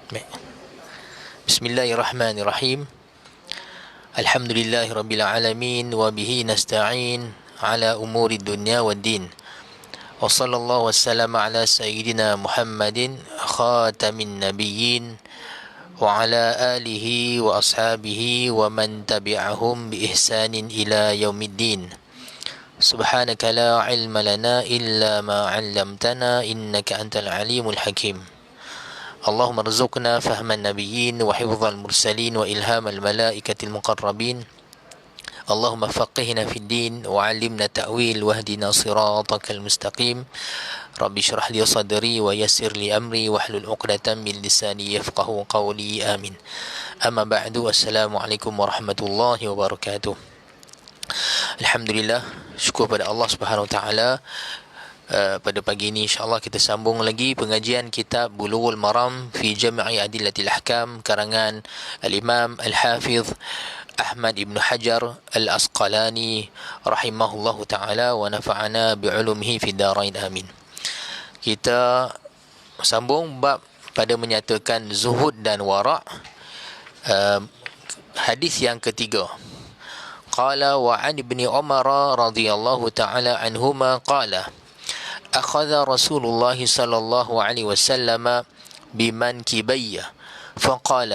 Baik. Bismillahirrahmanirrahim. Alhamdulillahirabbil alamin wa bihi nasta'in ala umuri dunya waddin. Wa sallallahu wasallama ala sayyidina Muhammadin khatamin nabiyyin wa ala alihi wa ashabihi wa man tabi'ahum bi ihsanin ila yaumiddin. Subhanaka la ilma lana illa ma 'allamtana innaka antal alimul hakim. اللهم ارزقنا فهم النبيين وحفظ المرسلين وإلهام الملائكة المقربين اللهم فقهنا في الدين وعلمنا تأويل واهدنا صراطك المستقيم رب اشرح لي صدري ويسر لي أمري واحلل عقدة من لساني يفقه قولي آمين. أما بعد السلام عليكم ورحمة الله وبركاته. Alhamdulillah, syukur pada Allah Subhanahu Wa Taala. Pada pagi ini insya-Allah kita sambung lagi pengajian kitab Bulughul Maram fi Jam'i Adillatil Ahkam karangan Al-Imam Al-Hafiz Ahmad Ibn Hajar Al-Asqalani rahimahullahu taala wa nafa'ana bi'ulumihi fid darain amin. Kita sambung bab pada menyatakan zuhud dan wara'. Hadis yang ketiga. Qala wa 'an Ibni Umar radhiyallahu taala anhuma qala أخذ رسول الله صلى الله عليه وسلم بمنكبي فقال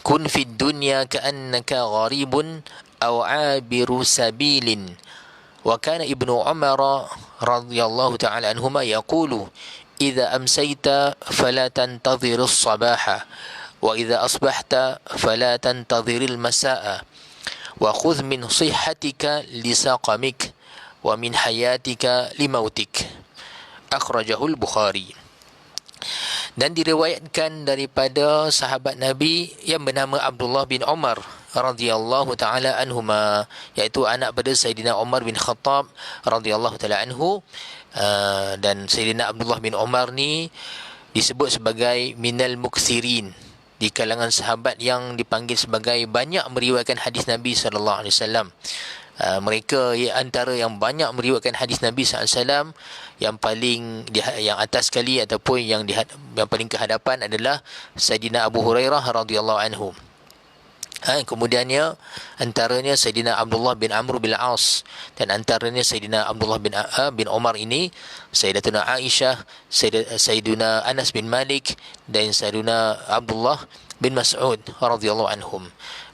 كن في الدنيا كأنك غريب أو عابر سبيل وكان ابن عمر رضي الله تعالى عنهما يقول إذا أمسيت فلا تنتظر الصباح وإذا أصبحت فلا تنتظر المساء وخذ من صحتك لسقمك ومن حياتك لموتك. Akhrajahul Bukhari. Dan diriwayatkan daripada sahabat Nabi yang bernama Abdullah bin Umar radhiyallahu taala anhuma, iaitu anak pada Sayyidina Umar bin Khattab radhiyallahu taala anhu. Dan Sayyidina Abdullah bin Umar ni disebut sebagai minal muksirin, di kalangan sahabat yang dipanggil sebagai banyak meriwayatkan hadis Nabi sallallahu alaihi wasallam. Mereka antara yang banyak meriwayatkan hadis Nabi SAW, yang paling yang atas sekali ataupun yang paling ke hadapan adalah Sayyidina Abu Hurairah radhiyallahu anhu. Kemudiannya antaranya Sayyidina Abdullah bin Amr bin As, dan antaranya Sayyidina Abdullah bin Umar ini Sayyidatuna Aisyah, Sayyiduna Anas bin Malik dan Sayyiduna Abdullah bin Mas'ud radhiyallahu anhum.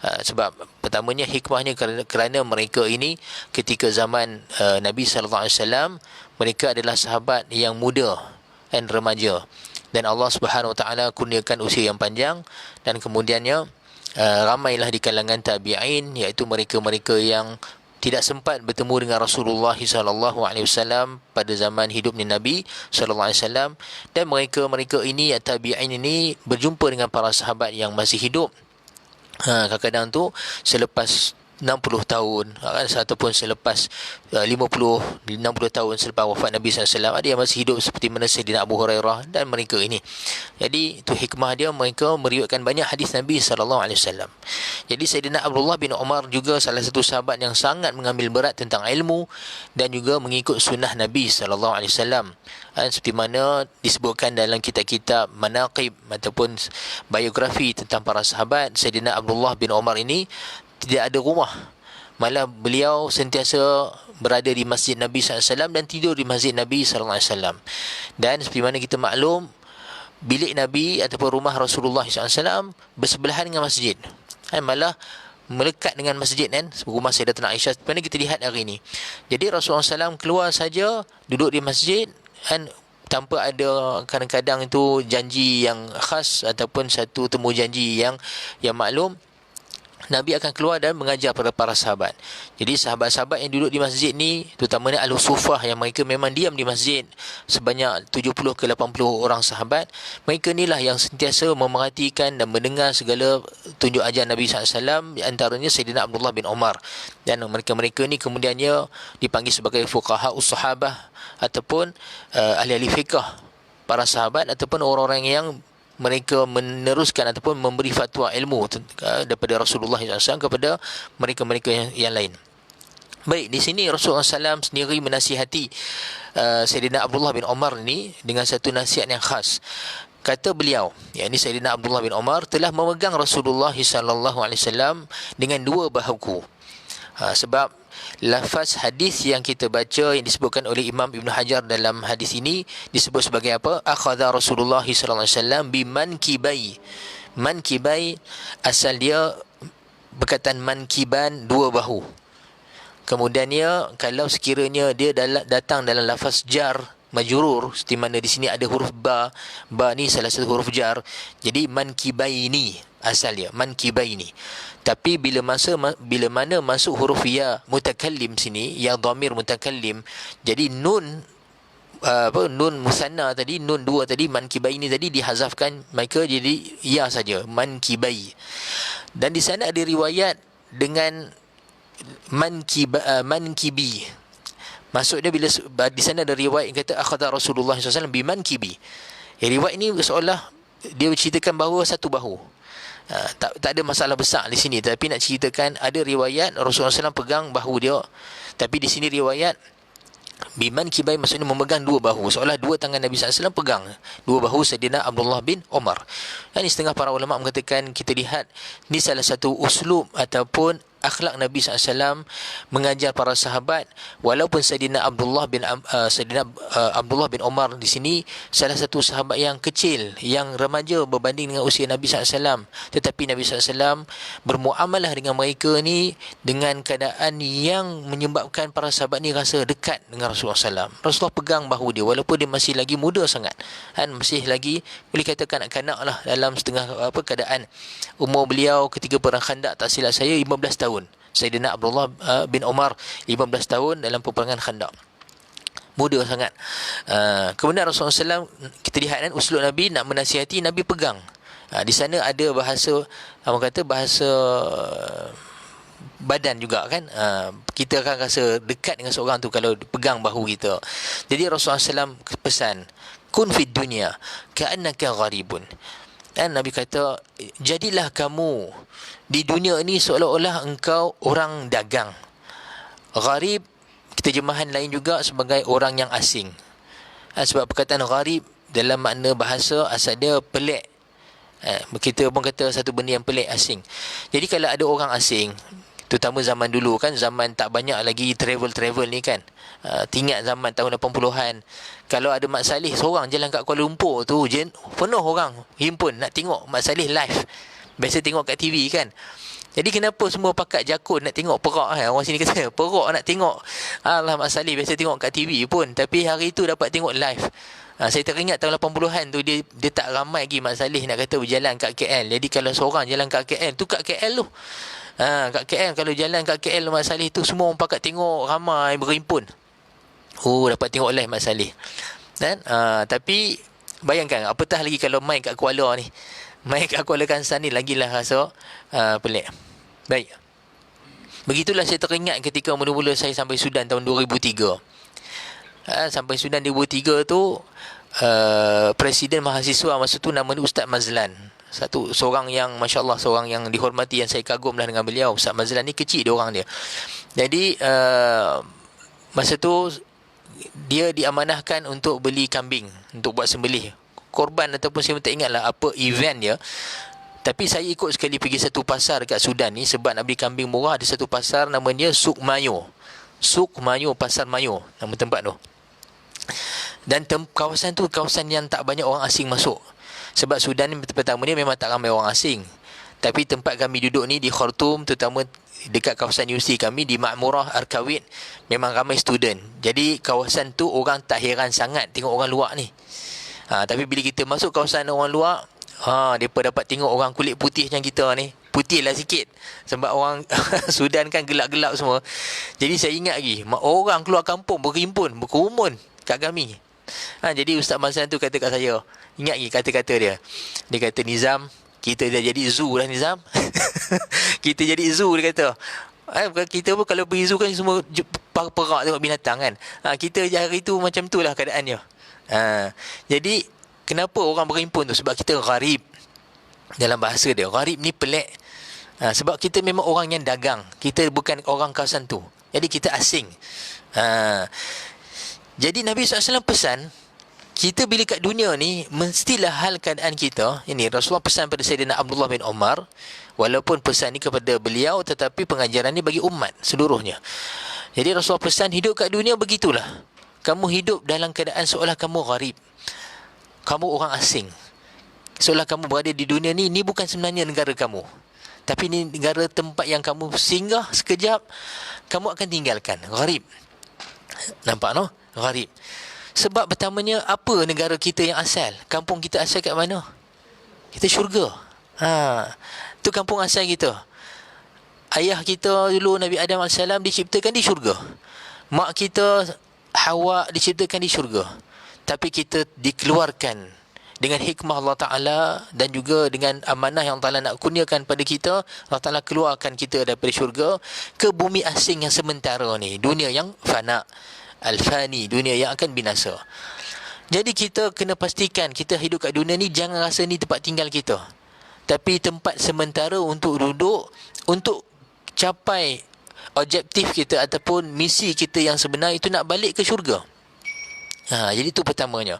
Sebab pertamanya hikmahnya kerana mereka ini ketika zaman Nabi sallallahu alaihi wasallam, mereka adalah sahabat yang muda dan remaja, dan Allah Subhanahu wa taala kurniakan usia yang panjang, dan kemudiannya ramailah di kalangan tabi'in, iaitu mereka-mereka yang tidak sempat bertemu dengan Rasulullah sallallahu alaihi wasallam pada zaman hidupnya Nabi sallallahu alaihi wasallam, dan mereka ini tabi'in ini berjumpa dengan para sahabat yang masih hidup. Kadang-kadang tu selepas 60 tahun ataupun selepas 50-60 tahun selepas wafat Nabi SAW, ada yang masih hidup seperti mana Sayyidina Abu Hurairah dan mereka ini. Jadi itu hikmah dia, mereka meriwayatkan banyak hadis Nabi SAW. Jadi Sayyidina Abdullah bin Umar juga salah satu sahabat yang sangat mengambil berat tentang ilmu dan juga mengikut sunnah Nabi SAW. Seperti mana disebutkan dalam kitab-kitab manaqib ataupun biografi tentang para sahabat, Sayyidina Abdullah bin Umar ini tidak ada rumah, malah beliau sentiasa berada di masjid Nabi SAW dan tidur di masjid Nabi SAW. Dan seperti mana kita maklum, bilik Nabi ataupun rumah Rasulullah SAW bersebelahan dengan masjid, malah melekat dengan masjid kan, rumah Sayyidatuna Aisyah, seperti mana kita lihat hari ini. Jadi Rasulullah SAW keluar saja, duduk di masjid, kan, tanpa ada kadang-kadang itu janji yang khas ataupun satu temu janji yang maklum. Nabi akan keluar dan mengajar pada para sahabat. Jadi sahabat-sahabat yang duduk di masjid ni, terutamanya Al-Sufah yang mereka memang diam di masjid, sebanyak 70 ke 80 orang sahabat, mereka inilah yang sentiasa memerhatikan dan mendengar segala tunjuk ajar Nabi SAW, antaranya Sayyidina Abdullah bin Umar. Dan mereka-mereka ni kemudiannya dipanggil sebagai fuqaha'us sahabah ataupun ahli-ahli fiqh para sahabat, ataupun orang-orang yang mereka meneruskan ataupun memberi fatwa ilmu daripada Rasulullah SAW kepada mereka-mereka yang lain. Baik, di sini Rasulullah SAW sendiri menasihati Sayyidina Abdullah bin Umar ni dengan satu nasihat yang khas. kata beliau, yakni Sayyidina Abdullah bin Umar, telah memegang Rasulullah sallallahu alaihi wasallam dengan dua bahuku. Sebab lafaz hadis yang kita baca yang disebutkan oleh Imam Ibn Hajar dalam hadis ini disebut sebagai apa? Akhadha Rasulullah sallallahu alaihi wasallam bimankibai. Mankibai asal dia perkataan mankiban, dua bahu. Kemudiannya kalau sekiranya dia datang dalam lafaz jar majrur, seperti mana di sini ada huruf ba, ba ni salah satu huruf jar, jadi mankibaini asal dia, mankibaini. Tapi bila mana masuk huruf ya mutakallim sini, ya dhamir mutakallim, jadi nun nun musanna tadi, nun dua tadi, mankibaini tadi dihazafkan, maka jadi ya saja, mankibai. Dan di sana ada riwayat dengan mankibi. Maksud dia bila di sana ada riwayat yang kata akhadha Rasulullah SAW bimankibi. Riwayat ini seolah dia ceritakan bahawa satu bahu. Tak ada masalah besar di sini, tapi nak ceritakan ada riwayat Rasulullah SAW pegang bahu dia. Tapi di sini riwayat bimankibai maksudnya memegang dua bahu, seolah dua tangan Nabi SAW pegang dua bahu Sayyidina Abdullah bin Umar. Ini setengah para ulama mengatakan, kita lihat ni salah satu uslub ataupun akhlak Nabi SAW mengajar para sahabat. Walaupun Sayyidina Abdullah bin Umar di sini salah satu sahabat yang kecil, yang remaja berbanding dengan usia Nabi SAW, tetapi Nabi SAW bermuamalah dengan mereka ni dengan keadaan yang menyebabkan para sahabat ni rasa dekat dengan Rasulullah SAW. Rasulullah pegang bahu dia walaupun dia masih lagi muda sangat, masih lagi boleh katakan kanak lah, dalam setengah keadaan umur beliau ketika perang Khandaq, tak silap saya 15 tahun. Sayyidina Abdullah bin Umar 15 tahun dalam peperangan Khandaq, muda sangat. Kemudian Rasulullah SAW, kita lihat kan uslub Nabi nak menasihati, Nabi pegang. Di sana ada bahasa, orang kata bahasa badan juga kan. Kita akan rasa dekat dengan seorang tu kalau pegang bahu kita. Jadi Rasulullah SAW pesan, kun fid dunya ka'annaka gharibun. Dan Nabi kata, jadilah kamu di dunia ini seolah-olah engkau orang dagang. Gharib, terjemahan lain juga sebagai orang yang asing. Sebab perkataan gharib dalam makna bahasa asal dia pelik. Kita pun kata satu benda yang pelik, asing. Jadi kalau ada orang asing, terutama zaman dulu kan, zaman tak banyak lagi travel ni kan. Ingat zaman tahun 80-an, kalau ada Mat Saleh seorang jalan kat Kuala Lumpur tu, penuh orang himpun nak tengok Mat Saleh live. Biasa tengok kat TV kan. Jadi kenapa semua pakat jakun nak tengok perak kan? Orang sini kata perak nak tengok. Alah, Mat Saleh biasa tengok kat TV pun, tapi hari tu dapat tengok live. Saya teringat tahun 80-an tu dia tak ramai lagi Mat Saleh nak kata berjalan kat KL. Jadi kalau seorang jalan kat KL tu, kat KL tu, kat KL, kalau jalan kat KL Mat Saleh tu, semua orang pakat tengok, ramai berhimpun. Dapat tengok live Mat Saleh. Dan tapi bayangkan apatah lagi kalau main kat Kuala ni. Main kat Kuala Kangsar ni lagilah rasa pelik. Baik. Begitulah saya teringat ketika mula-mula saya sampai Sudan tahun 2003. Sampai Sudan 2003 tu, Presiden mahasiswa masa tu nama dia Ustaz Mazlan. Seorang yang masya-Allah, seorang yang dihormati, yang saya kagumlah dengan beliau. Ustaz Mazlan ni kecil dia orang dia. Jadi masa tu dia diamanahkan untuk beli kambing untuk buat sembelih korban, ataupun saya tak ingatlah apa event dia. Tapi saya ikut sekali pergi satu pasar dekat Sudan ni sebab nak beli kambing murah. Ada satu pasar namanya Suk Mayo. Suk Mayo, Pasar Mayo nama tempat tu. Dan kawasan tu kawasan yang tak banyak orang asing masuk. Sebab Sudan ni pertama ni memang tak ramai orang asing. Tapi tempat kami duduk ni di Khartoum, terutama dekat kawasan universiti kami di Ma'murah Arkawit, memang ramai student. Jadi kawasan tu orang tak heran sangat tengok orang luar ni. Tapi bila kita masuk kawasan orang luar, mereka dapat tengok orang kulit putih macam kita ni. Putih lah sikit sebab orang Sudan kan gelap-gelap semua. Jadi saya ingat lagi, orang keluar kampung berhimpun, berkerumun kat kami. Jadi Ustaz Mazlan tu kata kat saya, ingat lagi kata-kata dia. Dia kata, Nizam, kita dah jadi zoo lah Nizam. Kita jadi zoo, dia kata. Kita pun kalau pergi zoo kan semua perak tengok binatang kan. Kita hari tu macam tu lah keadaannya. Jadi kenapa orang berhimpun tu? Sebab kita gharib. Dalam bahasa dia, gharib ni pelik. Sebab kita memang orang yang dagang. Kita bukan orang kawasan tu. Jadi kita asing. Jadi Nabi SAW pesan, kita bila kat dunia ni, mestilah hal keadaan kita. Ini Rasulullah pesan pada Sayyidina Abdullah bin Umar, walaupun pesan ni kepada beliau, tetapi pengajaran ni bagi umat seluruhnya. Jadi Rasulullah pesan, hidup kat dunia begitulah. Kamu hidup dalam keadaan seolah kamu gharib, kamu orang asing. Seolah kamu berada di dunia ni bukan sebenarnya negara kamu, tapi ni negara tempat yang kamu singgah sekejap, kamu akan tinggalkan. Gharib. Nampak no? Gharib. Sebab pertamanya, apa negara kita yang asal? Kampung kita asal kat mana? Kita syurga. Tu kampung asal kita. Ayah kita dulu, Nabi Adam AS, diciptakan di syurga. Mak kita Hawa diciptakan di syurga. Tapi kita dikeluarkan dengan hikmah Allah Ta'ala dan juga dengan amanah yang Allah nak kurniakan pada kita. Allah Ta'ala keluarkan kita daripada syurga ke bumi asing yang sementara ni, dunia yang fana, al-fani, dunia yang akan binasa. Jadi kita kena pastikan kita hidup kat dunia ni, jangan rasa ni tempat tinggal kita, tapi tempat sementara untuk duduk, untuk capai objektif kita ataupun misi kita yang sebenar, itu nak balik ke syurga. Jadi itu pertamanya.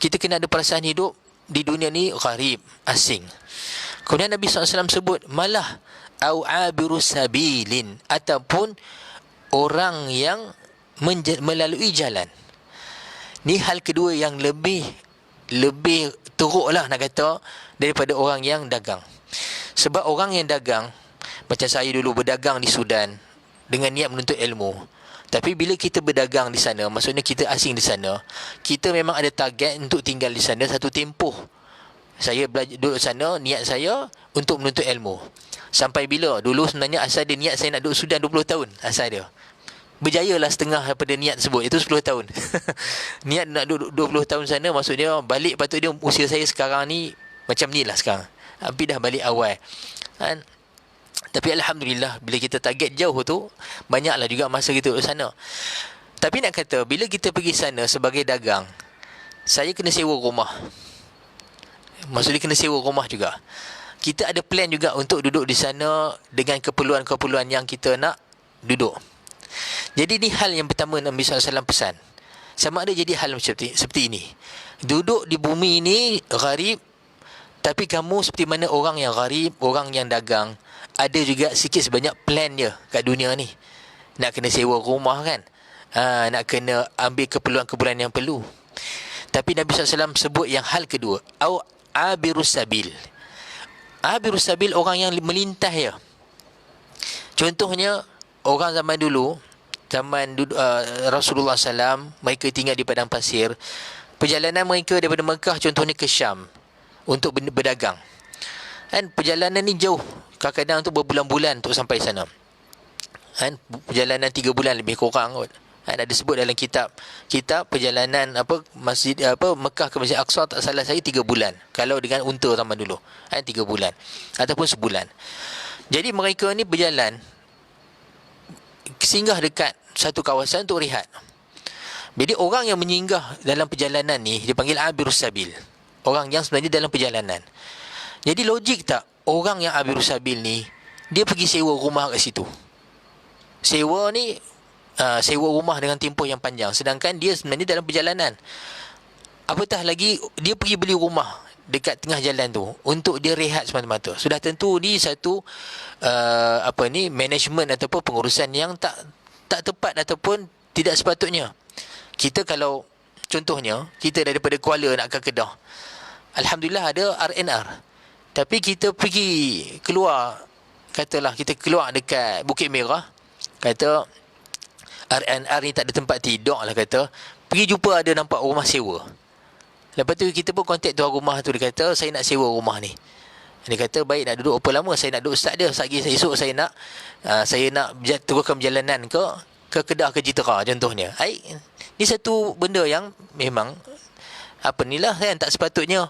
Kita kena ada perasaan hidup di dunia ni gharib, asing. Kemudian Nabi SAW sebut, malah au abiru sabilin, ataupun orang yang melalui jalan. Ni hal kedua yang lebih teruk lah nak kata, daripada orang yang dagang. Sebab orang yang dagang, macam saya dulu berdagang di Sudan dengan niat menuntut ilmu. Tapi bila kita berdagang di sana, maksudnya kita asing di sana, kita memang ada target untuk tinggal di sana satu tempoh. Saya belajar duduk sana, niat saya untuk menuntut ilmu. Sampai bila? Dulu sebenarnya asal dia niat saya nak duduk Sudan 20 tahun asal dia. Berjayalah setengah daripada niat tersebut, itu 10 tahun. Niat nak duduk 20 tahun sana, maksudnya balik patut dia usia saya sekarang ni macam ni lah sekarang. Tapi dah balik awal. Kan? Tapi Alhamdulillah, bila kita target jauh tu, banyaklah juga masa kita duduk sana. Tapi nak kata, bila kita pergi sana sebagai dagang, saya kena sewa rumah. Maksudnya kena sewa rumah juga. Kita ada plan juga untuk duduk di sana dengan keperluan-keperluan yang kita nak duduk. Jadi ni hal yang pertama Nabi SAW pesan. Sama ada jadi hal seperti ini. Duduk di bumi ini gharib, tapi kamu seperti mana orang yang gharib, orang yang dagang, ada juga sikit sebanyak plan dia kat dunia ni. Nak kena sewa rumah kan, nak kena ambil keperluan-keperluan yang perlu. Tapi Nabi SAW sebut yang hal kedua, au abirus sabil. Abirus sabil, orang yang melintas ya. Contohnya orang zaman dulu, Rasulullah SAW, mereka tinggal di padang pasir. Perjalanan mereka daripada Mekah contohnya ke Syam untuk berdagang. Kan perjalanan ni jauh, kadang-kadang tu berbulan-bulan untuk sampai sana. Kan perjalanan 3 bulan lebih kurang kot. Ada sebut dalam kitab perjalanan masjid Mekah ke Masjid Aqsa, tak salah saya 3 bulan. Kalau dengan unta zaman dulu, 3 bulan ataupun sebulan. Jadi mereka ni berjalan, singgah dekat satu kawasan untuk rehat. Jadi orang yang menyinggah dalam perjalanan ni dipanggil abirus sabil, orang yang sebenarnya dalam perjalanan. Jadi logik tak orang yang abirus sabil ni, dia pergi sewa rumah kat situ. Sewa ni sewa rumah dengan tempoh yang panjang, sedangkan dia sebenarnya dalam perjalanan. Apatah lagi dia pergi beli rumah dekat tengah jalan tu untuk dia rehat semata-mata. Sudah tentu ni satu management ataupun pengurusan yang tak tepat ataupun tidak sepatutnya. Kita kalau contohnya kita daripada Kuala nak ke Kedah, alhamdulillah ada RNR, tapi kita pergi keluar, katalah kita keluar dekat Bukit Merah, kata RNR ni tak ada tempat tidur lah, kata pergi jumpa ada nampak rumah sewa. Lepas tu kita pun kontak tuan rumah tu, dia kata saya nak sewa rumah ni. Dia kata baik, nak duduk berapa lama? Saya nak duduk start dia, esok saya nak teruskan perjalanan ke Kedah, ke Jitera contohnya. Ni satu benda yang memang nilah kan, tak sepatutnya.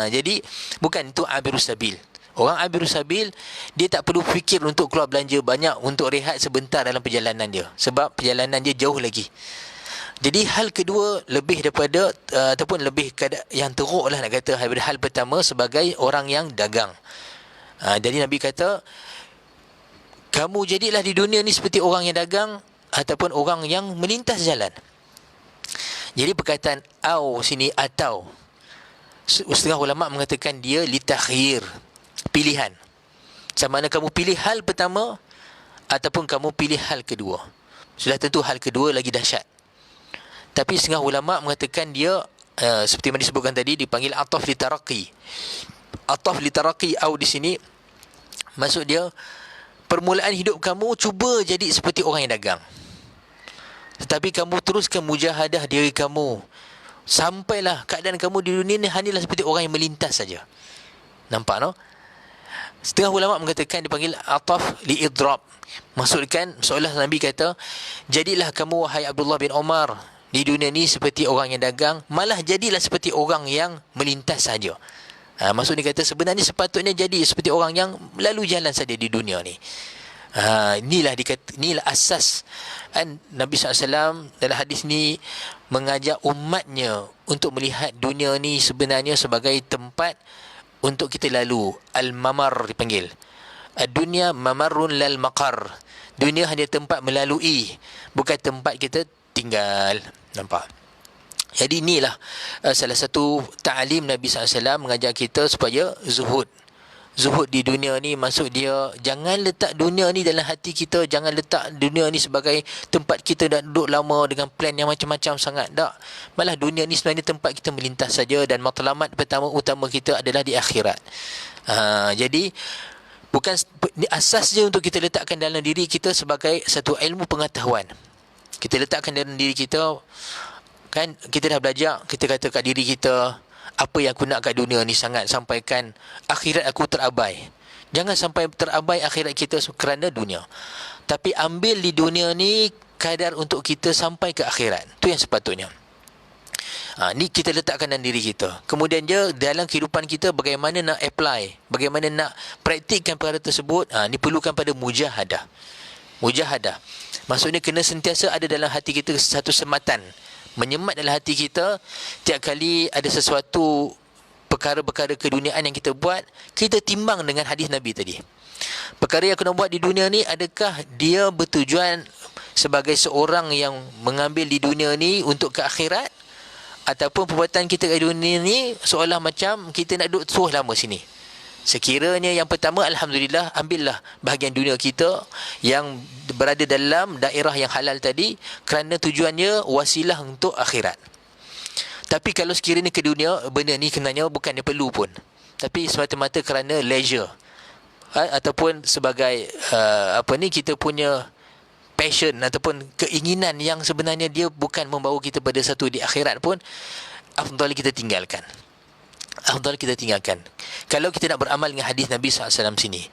Jadi bukan itu abirus sabil. Orang abirus sabil, dia tak perlu fikir untuk keluar belanja banyak untuk rehat sebentar dalam perjalanan dia, sebab perjalanan dia jauh lagi. Jadi hal kedua lebih daripada ataupun lebih yang teruk lah nak kata daripada hal pertama sebagai orang yang dagang. Jadi Nabi kata, kamu jadilah di dunia ni seperti orang yang dagang ataupun orang yang melintas jalan. Jadi perkataan au sini atau, setengah ulama mengatakan dia litakhir, pilihan. Sama mana kamu pilih hal pertama ataupun kamu pilih hal kedua. Sudah tentu hal kedua lagi dahsyat. Tapi setengah ulama mengatakan dia seperti yang disebutkan tadi, dipanggil ataf litaraqi. Ataf litaraqi au di sini maksud dia permulaan hidup kamu cuba jadi seperti orang yang dagang. Tetapi kamu teruskan mujahadah diri kamu sampailah keadaan kamu di dunia ni hanyalah seperti orang yang melintas saja. Nampak no? Setengah ulama mengatakan dipanggil ataf liidrab. Maksudkan seolah Nabi kata, jadilah kamu wahai Abdullah bin Umar di dunia ni seperti orang yang dagang, malah jadilah seperti orang yang melintas saja. Maksud dia kata sebenarnya sepatutnya jadi seperti orang yang lalu jalan saja di dunia ni. Inilah asas kan. Nabi SAW dalam hadis ni mengajak umatnya untuk melihat dunia ni sebenarnya sebagai tempat untuk kita lalu. Al-mamar dipanggil. Ad-dunya mamarrun lal maqar. Dunia hanya tempat melalui, bukan tempat kita tinggal. Nampak? Jadi inilah salah satu ta'lim Nabi SAW mengajak kita supaya zuhud. Zuhud di dunia ni maksud dia jangan letak dunia ni dalam hati kita, jangan letak dunia ni sebagai tempat kita nak duduk lama dengan plan yang macam-macam sangat. Tak. Malah dunia ni sebenarnya tempat kita melintas saja, dan matlamat pertama utama kita adalah di akhirat. Jadi bukan asasnya untuk kita letakkan dalam diri kita sebagai satu ilmu pengetahuan. Kita letakkan dalam diri kita, kan kita dah belajar, kita kata kat diri kita, apa yang aku nak kat dunia ni sangat, sampaikan akhirat aku terabai. Jangan sampai terabai akhirat kita kerana dunia. Tapi ambil di dunia ni kadar untuk kita sampai ke akhirat. Itu yang sepatutnya. Ni kita letakkan dalam diri kita. Kemudian dia dalam kehidupan kita bagaimana nak apply, bagaimana nak praktikkan perkara tersebut. Ni perlukan pada mujahadah. Mujahadah. Maksudnya kena sentiasa ada dalam hati kita satu sematan. Menyemat dalam hati kita, tiap kali ada sesuatu perkara-perkara keduniaan yang kita buat, kita timbang dengan hadis Nabi tadi. Perkara yang aku nak buat di dunia ni, adakah dia bertujuan sebagai seorang yang mengambil di dunia ni untuk ke akhirat, ataupun perbuatan kita di dunia ni seolah macam kita nak duduk terus lama sini. Sekiranya yang pertama, alhamdulillah, ambillah bahagian dunia kita yang berada dalam daerah yang halal tadi, kerana tujuannya wasilah untuk akhirat. Tapi kalau sekiranya ke dunia, benda ni kenanya bukan dia perlu pun, tapi semata-mata kerana leisure, ataupun sebagai kita punya passion ataupun keinginan yang sebenarnya dia bukan membawa kita pada satu di akhirat pun, afdal kita tinggalkan. Kalau kita nak beramal dengan hadis Nabi SAW sini,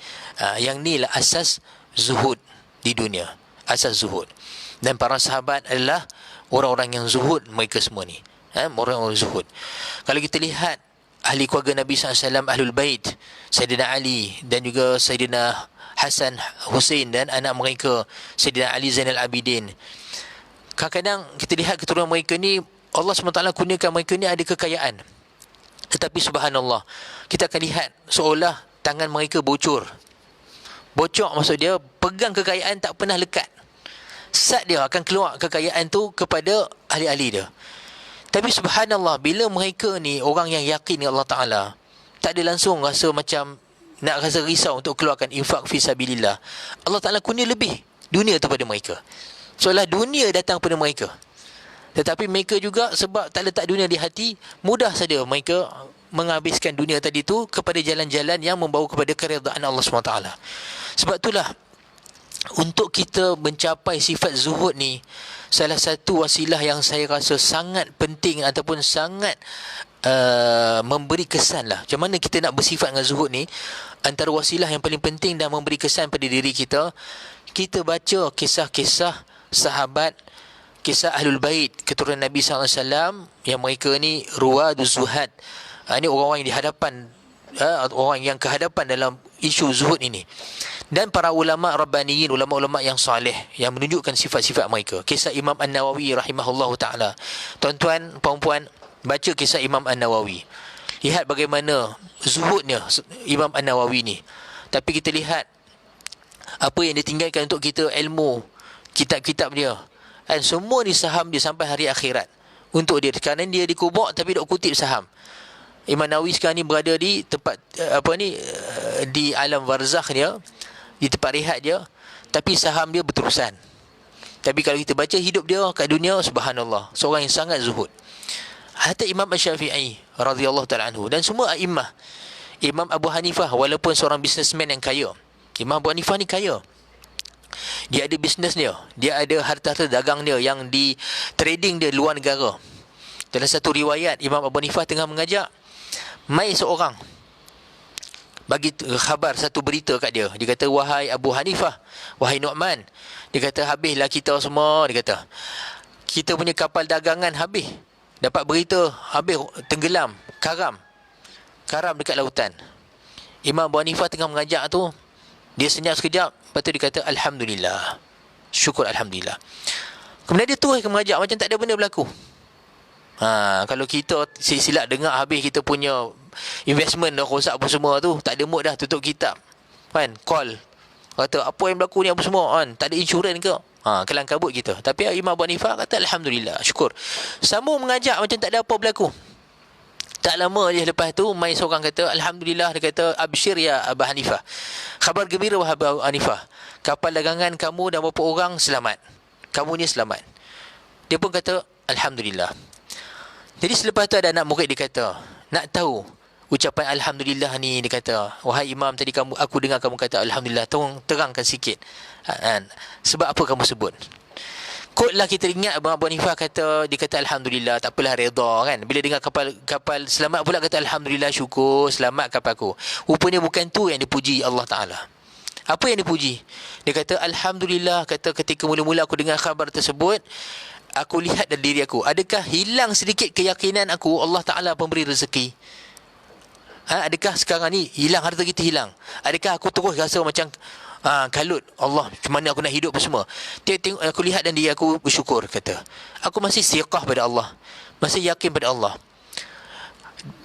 yang ni lah asas zuhud di dunia. Asas zuhud. Dan para sahabat adalah orang-orang yang zuhud, mereka semua ni. Orang-orang zuhud. Kalau kita lihat ahli keluarga Nabi SAW, Ahlul Bait, Sayyidina Ali dan juga Sayyidina Hasan, Hussein dan anak mereka Sayyidina Ali Zainal Abidin. Kadang-kadang kita lihat keturunan mereka ni, Allah SWT kurniakan mereka ni ada kekayaan. Tetapi subhanallah, kita akan lihat seolah tangan mereka bocor. Bocor maksud dia, pegang kekayaan tak pernah lekat. Sat dia akan keluar kekayaan tu kepada ahli-ahli dia. Tapi subhanallah, bila mereka ni orang yang yakin Allah Ta'ala, tak ada langsung rasa macam nak rasa risau untuk keluarkan infak fi sabilillah, Allah Ta'ala kurnia lebih dunia tu pada mereka. Seolah dunia datang pada mereka. Tetapi mereka juga sebab tak letak dunia di hati, mudah saja mereka menghabiskan dunia tadi tu kepada jalan-jalan yang membawa kepada keridaan Allah SWT. Sebab itulah, untuk kita mencapai sifat zuhud ni, salah satu wasilah yang saya rasa sangat penting ataupun sangat memberi kesan lah. Macam mana kita nak bersifat dengan zuhud ni, antara wasilah yang paling penting dan memberi kesan pada diri kita, kita baca kisah-kisah sahabat, kisah Ahlul Bait, keturunan Nabi SAW, yang mereka ni ruwaduz zuhad. Ini orang-orang yang di hadapan, orang yang kehadapan dalam isu zuhud ini. Dan para ulama rabbaniyin, ulama-ulama yang soleh, yang menunjukkan sifat-sifat mereka. Kisah Imam An-Nawawi rahimahullahu ta'ala. Tuan-tuan, puan-puan, baca kisah Imam An-Nawawi. Lihat bagaimana zuhudnya Imam An-Nawawi ni. Tapi kita lihat apa yang ditinggalkan untuk kita, ilmu, kitab-kitab dia. Dan semua ni saham dia sampai hari akhirat. untuk dia, kerana dia dikubur tapi dok kutip saham. Imam Nawawi sekarang ni berada di tempat di alam barzakh dia, di tempat rehat dia, tapi saham dia berterusan. Tapi kalau kita baca hidup dia kat dunia, subhanallah, seorang yang sangat zuhud. Hatta Imam Syafi'i radhiyallahu ta'ala anhu dan semua a'immah. Imam Abu Hanifah walaupun seorang businessman yang kaya. Imam Abu Hanifah ni kaya. Dia ada bisnes dia, dia ada harta-harta dagang dia yang di trading dia luar negara. Dalam satu riwayat, Imam Abu Hanifah tengah mengajak, mai seorang bagi khabar satu berita kat dia. Dia kata, wahai Abu Hanifah, wahai Nu'man, dia kata, habislah kita semua. Dia kata, kita punya kapal dagangan habis, dapat berita habis, tenggelam, karam dekat lautan. Imam Abu Hanifah tengah mengajak tu, dia senyap sekejap, lepas tu dia kata, alhamdulillah, syukur alhamdulillah. Kemudian dia terus mengajak macam tak ada benda berlaku. Kalau kita silap dengar habis kita punya investment dah rosak apa semua tu, tak ada mood dah, tutup kitab kan, call kata apa yang berlaku ni apa semua kan, tak ada insurans ke, kelang kabut kita. Tapi Imam Abu Hanifah kata alhamdulillah, syukur. Sambung mengajak macam tak ada apa berlaku. Tak lama je lepas tu mai seorang kata alhamdulillah, dia kata absyir ya Abu Hanifah, khabar gembira wahai Abu Hanifah, kapal dagangan kamu dan beberapa orang selamat, kamu ni selamat. Dia pun kata alhamdulillah. Jadi selepas tu ada anak murid dia kata, nak tahu ucapan alhamdulillah ni, dia kata, wahai imam, tadi aku dengar kamu kata alhamdulillah, tolong terangkan sikit. Sebab apa kamu sebut? Kotlah kita ingat Abu Hanifah kata, dia kata alhamdulillah, tak apalah, redha kan. Bila dengar kapal selamat pula kata alhamdulillah, syukur, selamat kapalku. Rupanya bukan tu yang dipuji Allah Taala. Apa yang dipuji? Dia kata alhamdulillah, kata ketika mula-mula aku dengar khabar tersebut, aku lihat dari diri aku, adakah hilang sedikit keyakinan aku Allah Ta'ala pemberi rezeki? Adakah sekarang ni hilang, harta kita hilang? Adakah aku terus rasa macam kalut, Allah, macam mana aku nak hidup apa semua? Tengok, aku lihat dan diri aku bersyukur, kata, aku masih siqah pada Allah, masih yakin pada Allah.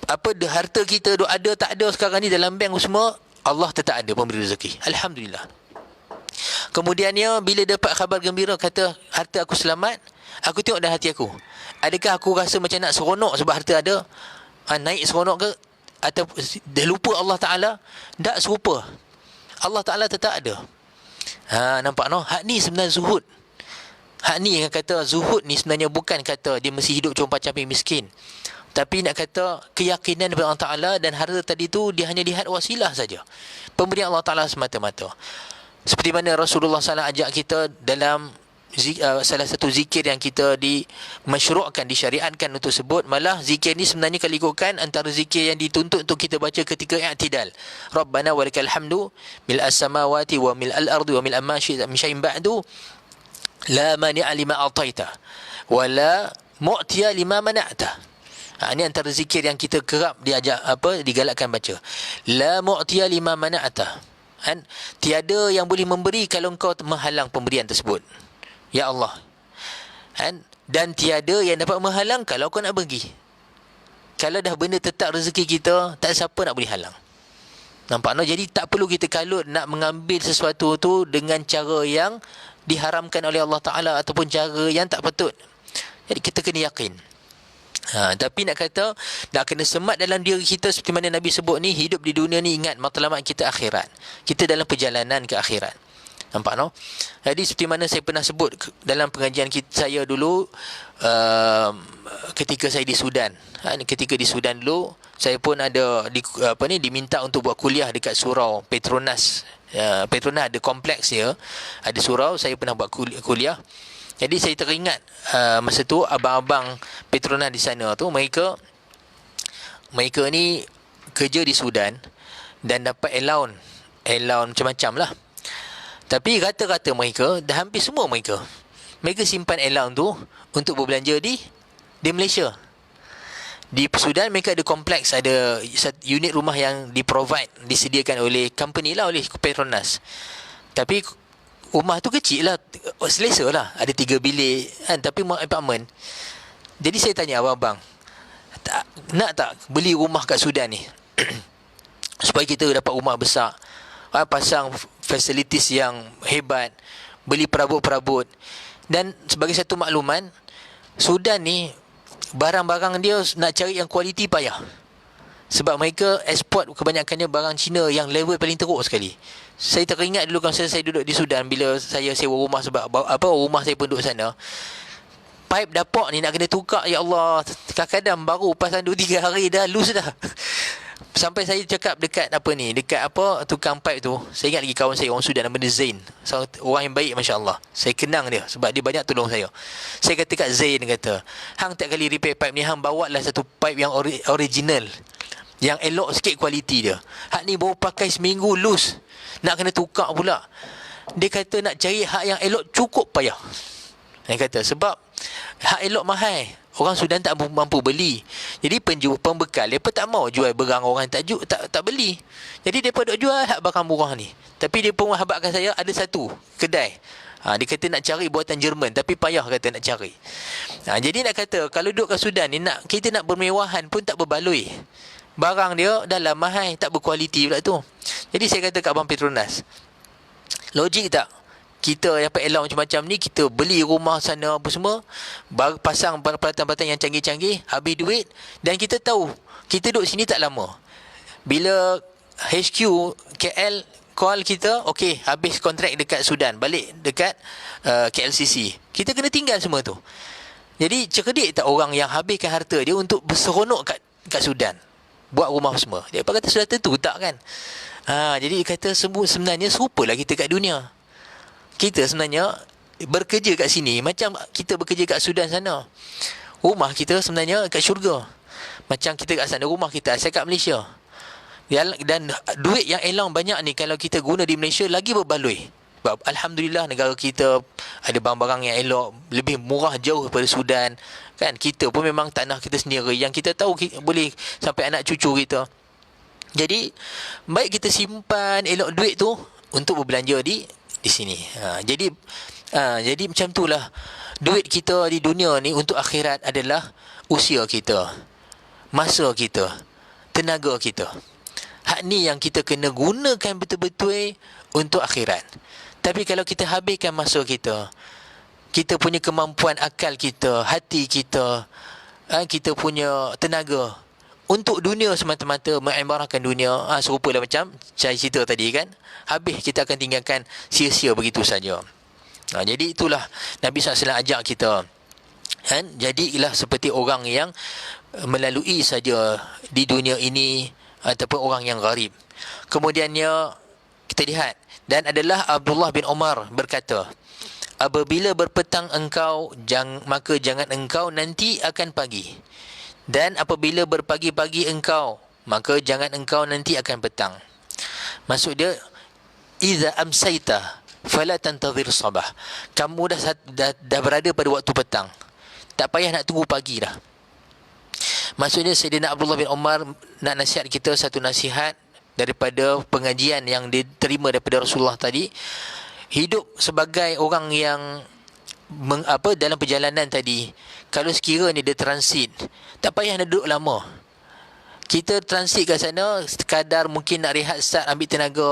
Apa harta kita ada tak ada sekarang ni dalam bank semua, Allah tetap ada pemberi rezeki, alhamdulillah. Kemudiannya bila dapat khabar gembira kata harta aku selamat, aku tengok dalam hati aku, adakah aku rasa macam nak seronok sebab harta ada, naik seronok ke, atau dah lupa Allah Ta'ala? Tak serupa, Allah Ta'ala tetap ada. Nampak no? Hak ni sebenarnya zuhud. Hak ni yang kata zuhud ni sebenarnya bukan kata dia mesti hidup cuma macam miskin, tapi nak kata keyakinan kepada Allah Ta'ala, dan harta tadi tu dia hanya lihat wasilah saja, pemberian Allah Ta'ala semata-mata. Seperti mana Rasulullah SAW ajak kita dalam salah satu zikir yang kita dimasyru'kan, disyariatkan untuk sebut. Malah zikir ni sebenarnya kalau ikutkan antara zikir yang dituntut untuk kita baca ketika i'tidal. Rabbana walakal hamdu mil'as samawati wa mil'al ardi wa mil'a ma syi'ta min syai'in ba'du la mani'a lima a'taita wa la mu'tiya lima mana'ta. Ini antara zikir yang kita kerap digalakkan baca. La mu'tiya lima mana'ta. Tiada yang boleh memberi kalau engkau menghalang pemberian tersebut, ya Allah. Dan tiada yang dapat menghalang kalau kau nak bagi. Kalau dah benda tetap rezeki kita, tak siapa nak boleh halang. Nampak no? Jadi tak perlu kita kalut nak mengambil sesuatu tu dengan cara yang diharamkan oleh Allah Ta'ala ataupun cara yang tak patut. Jadi kita kena yakin. Tapi nak kata nak kena semat dalam diri kita, seperti mana Nabi sebut ni, hidup di dunia ni ingat matlamat kita akhirat. Kita dalam perjalanan ke akhirat. Nampak no? Jadi seperti mana saya pernah sebut dalam pengajian saya dulu, ketika saya di Sudan. Ketika di Sudan dulu, saya pun ada diminta untuk buat kuliah dekat surau Petronas. Petronas ada kompleks dia, ada surau, saya pernah buat kuliah. Jadi saya teringat masa tu abang-abang Petronas di sana tu, mereka ni kerja di Sudan dan dapat allowance macam-macam lah. Tapi rata-rata mereka, dah hampir semua mereka simpan allowance tu untuk berbelanja di Malaysia. Di Sudan mereka ada kompleks, ada unit rumah yang disediakan oleh company lah, oleh Petronas. Tapi rumah tu kecil lah, selesa lah, ada 3 bilik kan, tapi apartment. Jadi saya tanya abang-abang, nak tak beli rumah kat Sudan ni supaya kita dapat rumah besar, pasang facilities yang hebat, beli perabot-perabot. Dan sebagai satu makluman, Sudan ni barang-barang dia nak cari yang kualiti payah. Sebab mereka ekspor kebanyakannya barang Cina yang level paling teruk sekali. Saya teringat dulu kalau saya duduk di Sudan, bila saya sewa rumah, sebab rumah saya pun duduk sana. Pipe dapur ni nak kena tukar, ya Allah, kadang-kadang baru pasang 2-3 hari dah loose dah. Sampai saya cakap dekat tukang pipe tu, saya ingat lagi kawan saya orang Sudan nama dia Zain, orang yang baik, masya-Allah. Saya kenang dia sebab dia banyak tolong saya. Saya kata kat Zain, kata, hang tak kali repair pipe ni, hang bawa lah satu pipe yang original, yang elok sikit kualiti dia. Hak ni baru pakai seminggu loose, nak kena tukar pula. Dia kata nak cari hak yang elok cukup payah. Dia kata sebab hak elok mahal, orang Sudan tak mampu beli. Jadi pembekal mereka tak mau jual barang orang tak beli. Jadi mereka duk jual hak barang murah ni. Tapi dia pun habakkan saya ada satu kedai. Dia kata nak cari buatan Jerman, tapi payah kata nak cari. Jadi nak kata kalau duduk kat Sudan ni, kita nak bermewahan pun tak berbaloi. Barang dia dalam mahal, tak berkualiti pula tu. Jadi saya kata kat Abang Petronas, logik tak? Kita dapat allowance macam-macam ni, kita beli rumah sana apa semua, pasang peralatan-peralatan yang canggih-canggih, habis duit, dan kita tahu kita duduk sini tak lama. Bila HQ KL call kita, okey, habis kontrak dekat Sudan, balik dekat KLCC, kita kena tinggal semua tu. Jadi cerdik tak orang yang habiskan harta dia untuk berseronok kat Sudan, buat rumah semua? Dia kata sudah tentu tak kan. Jadi dia kata sebenarnya serupalah kita kat dunia. Kita sebenarnya bekerja kat sini macam kita bekerja kat Sudan sana. Rumah kita sebenarnya kat syurga. Macam kita kat sana, rumah kita asal kat Malaysia. Dan duit yang elang banyak ni kalau kita guna di Malaysia lagi berbaloi. Sebab Alhamdulillah negara kita ada barang-barang yang elok, lebih murah jauh daripada Sudan. Kan, kita pun memang tanah kita sendiri yang kita tahu boleh sampai anak cucu kita. Jadi baik kita simpan elok duit tu untuk berbelanja di sini. Jadi macam itulah duit kita di dunia ni untuk akhirat adalah usia kita, masa kita, tenaga kita. Hak ni yang kita kena gunakan betul-betul untuk akhirat. Tapi kalau kita habiskan masa kita, kita punya kemampuan akal kita, hati kita, kita punya tenaga untuk dunia semata-mata, mengimarahkan dunia, serupalah macam saya cerita tadi kan, habis kita akan tinggalkan sia-sia begitu saja. Jadi itulah Nabi SAW ajak kita, kan? Jadilah seperti orang yang melalui saja di dunia ini, ataupun orang yang gharib. Kemudiannya kita lihat, dan adalah Abdullah bin Umar berkata, apabila berpetang engkau, maka jangan engkau nanti akan pagi. Dan apabila berpagi-pagi engkau, maka jangan engkau nanti akan petang. Maksud dia, iza amsayta fala tantazir sabah. Kamu dah berada pada waktu petang, tak payah nak tunggu pagi dah. Maksudnya Sayyidina Abdullah bin Umar nak nasihat kita satu nasihat daripada pengajian yang diterima daripada Rasulullah tadi. Hidup sebagai orang yang dalam perjalanan tadi, kalau sekiranya dia transit, tak payah nak duduk lama. Kita transit kat sana sekadar mungkin nak rehat start, ambil tenaga,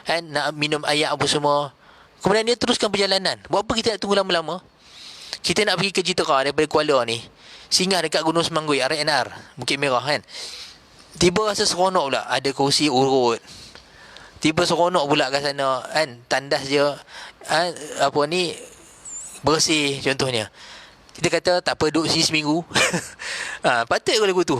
kan, nak minum air apa semua, kemudian dia teruskan perjalanan. Buat apa kita nak tunggu lama-lama? Kita nak pergi ke Jitera daripada Kuala ni, singgah dekat Gunung Semanggui, RNR Bukit Merah kan, tiba rasa seronok pula, ada kerusi urut, tiba seronok pula kat sana kan, tandas dia bersih contohnya. Kita kata tak apa, duduk sini seminggu. Patut kalau lagu tu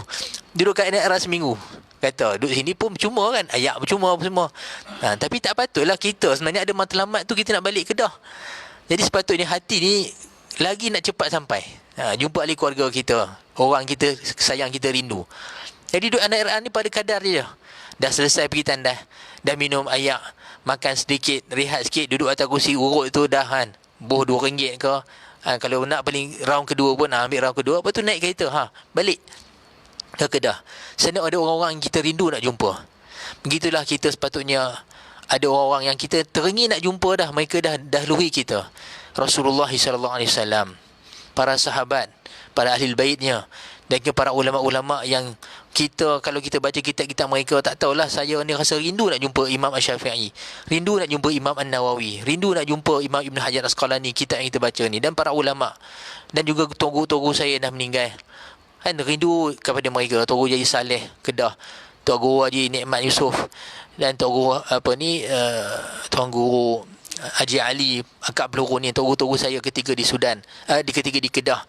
duduk kat daerah seminggu. Kata duduk sini pun percuma kan, ayak percuma apa semua. Tapi tak patutlah, kita sebenarnya ada matlamat tu, kita nak balik Kedah. Jadi sepatutnya hati ni lagi nak cepat sampai, jumpa ahli keluarga kita, orang kita sayang, kita rindu. Jadi duduk daerah ni pada kadar dia. Dah selesai pergi tandas, dah minum ayak, makan sedikit, rehat sikit, duduk atas kursi urut tu dah kan, boh RM2 ke. Kalau nak paling round kedua pun, ambil round kedua, lepas tu naik kereta, balik ke Kedah. Sana ada orang-orang yang kita rindu nak jumpa. Begitulah kita sepatutnya, ada orang-orang yang kita teringin nak jumpa dah, mereka dah dahului kita. Rasulullah SAW, para sahabat, para ahli baitnya, dan para ulama-ulama yang kalau kita baca kitab-kitab mereka, tak tahulah, saya ni rasa rindu nak jumpa Imam Asy-Syafi'i, rindu nak jumpa Imam An-Nawawi, rindu nak jumpa Imam Ibn Hajar Asqalani, kitab yang kita baca ni, dan para ulama, dan juga tokoh-tokoh saya dah meninggal kan, rindu kepada mereka. Tokoh Haji Saleh Kedah, Tuan Guru Haji Nikmat Yusof, dan Tuan Guru Tuan Guru Haji Ali Akak Peluru ni, tokoh-tokoh saya ketika di Sudan, ketika di Kedah.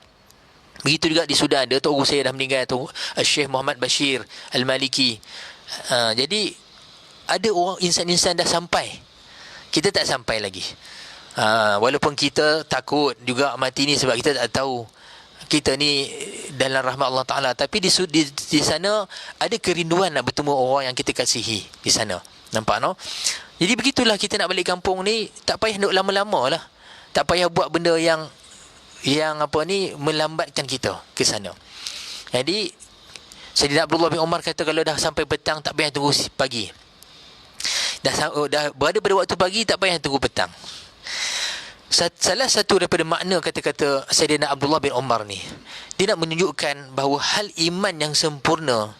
Begitu juga di Sudan, ada Tok Guru saya dah meninggal, Syekh Muhammad Bashir Al-Maliki. Jadi ada orang, insan-insan dah sampai, kita tak sampai lagi. Walaupun kita takut juga mati ni, sebab kita tak tahu kita ni dalam rahmat Allah Ta'ala. Tapi di sana ada kerinduan nak bertemu orang yang kita kasihi di sana. Nampak no? Jadi begitulah, kita nak balik kampung ni, tak payah duduk lama-lama lah. Tak payah buat benda yang melambatkan kita ke sana. Jadi Sayyidina Abdullah bin Umar kata, kalau dah sampai petang tak payah tunggu pagi. Dah berada pada waktu pagi, tak payah tunggu petang. Salah satu daripada makna kata-kata Sayyidina Abdullah bin Umar ni, dia nak menunjukkan bahawa hal iman yang sempurna,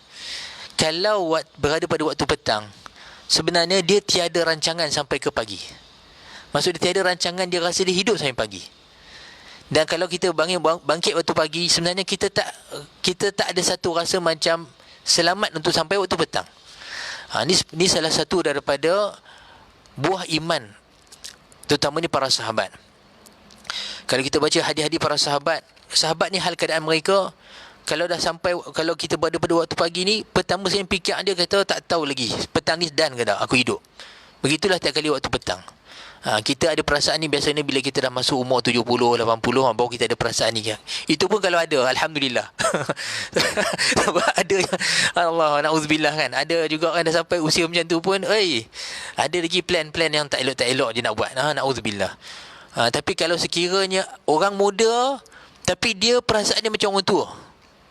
kalau berada pada waktu petang, sebenarnya dia tiada rancangan sampai ke pagi. Maksud dia tiada rancangan, dia rasa dia hidup sampai pagi. Dan kalau kita bangkit waktu pagi, sebenarnya kita tak ada satu rasa macam selamat untuk sampai waktu petang. Ni salah satu daripada buah iman, terutamanya para sahabat. Kalau kita baca hadis-hadis para sahabat ni, hal keadaan mereka, kalau kita berada pada waktu pagi ni, pertama saya fikir, dia kata tak tahu lagi petang ni dan ke tak aku hidup. Begitulah tiap kali waktu petang. Kita ada perasaan ni biasanya bila kita dah masuk umur 70, 80, baru kita ada perasaan ni. Itu pun kalau ada, Alhamdulillah. Ada, Allah, na'udzubillah kan. Ada juga kan dah sampai usia macam tu pun, ada lagi plan-plan yang tak elok dia nak buat. Na'udzubillah. Tapi kalau sekiranya orang muda, tapi dia perasaan dia macam orang tua,